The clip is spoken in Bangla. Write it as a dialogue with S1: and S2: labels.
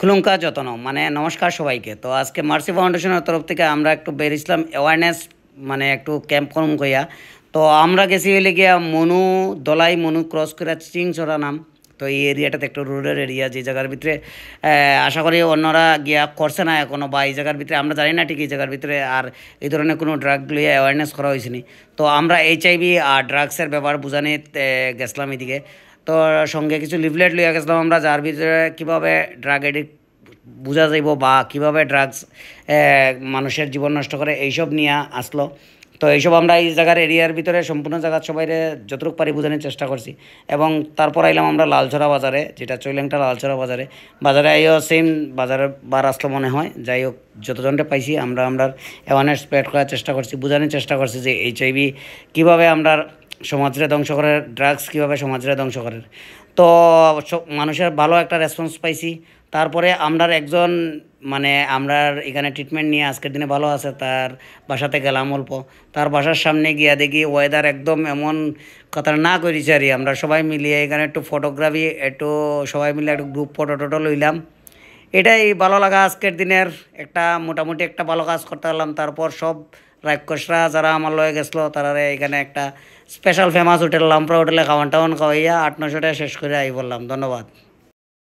S1: খুলুঙ্কা যতন মানে নমস্কার সবাইকে। তো আজকে মার্সি ফাউন্ডেশনের তরফ থেকে আমরা একটু বের ইসলাম অ্যাওয়ারনেস মানে একটু ক্যাম্প করুন কইয়া। তো আমরা গেছি হইলে গিয়া মনু দলাই মনু ক্রস করে চিংচড়া নাম। তো এই এরিয়াটাতে একটু রুরাল এরিয়া, যে জায়গার ভিতরে আশা করি অন্যরা গিয়া করছে না এখনও, বা এই জায়গার ভিতরে আমরা জানি না ঠিক এই জায়গার ভিতরে আর এই ধরনের কোনো ড্রাগ লইয়া অ্যাওয়ারনেস করা হয়েছে নি। তো আমরা এইচআইভি আর ড্রাগসের ব্যাপার বুঝানি গেছিলাম এদিকে। তো সঙ্গে কিছু লিফলেট লইয়া গেছিলাম আমরা, যার ভিতরে কীভাবে ড্রাগ এডিক্ট বোঝা যাইব বা কীভাবে ড্রাগস মানুষের জীবন নষ্ট করে এইসব নিয়ে আসলো। তো এইসব আমরা এই জায়গার এরিয়ার ভিতরে সম্পূর্ণ জায়গার সবাইরে যতটুকু পারি বোঝানোর চেষ্টা করছি। এবং তারপর আইলাম আমরা লালছড়া বাজারে, যেটা চৈলেংটা লালছড়া বাজারে। বাজারে আইও সেম বাজারে বার আসলো মনে হয়। যাই হোক, যতজনটা পাইছি আমরা অ্যাওয়ারনেস স্প্রেড করার চেষ্টা করছি, বোঝানোর চেষ্টা করছি যে এইচআইভি কীভাবে আমরা সমাজরে ধ্বংস করে, ড্রাগস কীভাবে সমাজরে ধ্বংস করে। তো মানুষের ভালো একটা রেসপন্স পাইছি। তারপরে আমরার একজন মানে আমরা এখানে ট্রিটমেন্ট নিয়ে আজকের দিনে ভালো আছে, তার বাসাতে গেলাম অল্প। তার বাসার সামনে গিয়া দেখি ওয়েদার একদম এমন কথা না করেছি আর আমরা সবাই মিলিয়ে এখানে একটু ফটোগ্রাফি, একটু সবাই মিলে একটু গ্রুপ ফটো টটো লইলাম। এটাই ভালো লাগা আজকের দিনের একটা মোটামুটি একটা ভালো কাজ করতে পারলাম। তারপর সব রাক্ষসরা যারা আমার লয়ে গেছিলো তারা এখানে একটা স্পেশাল ফেমাস হোটেল লাম্পরা হোটেলে খাওয়ান টাওয়ান খাওয়াইয়া 8-900 টাকা শেষ করে আই বললাম। ধন্যবাদ।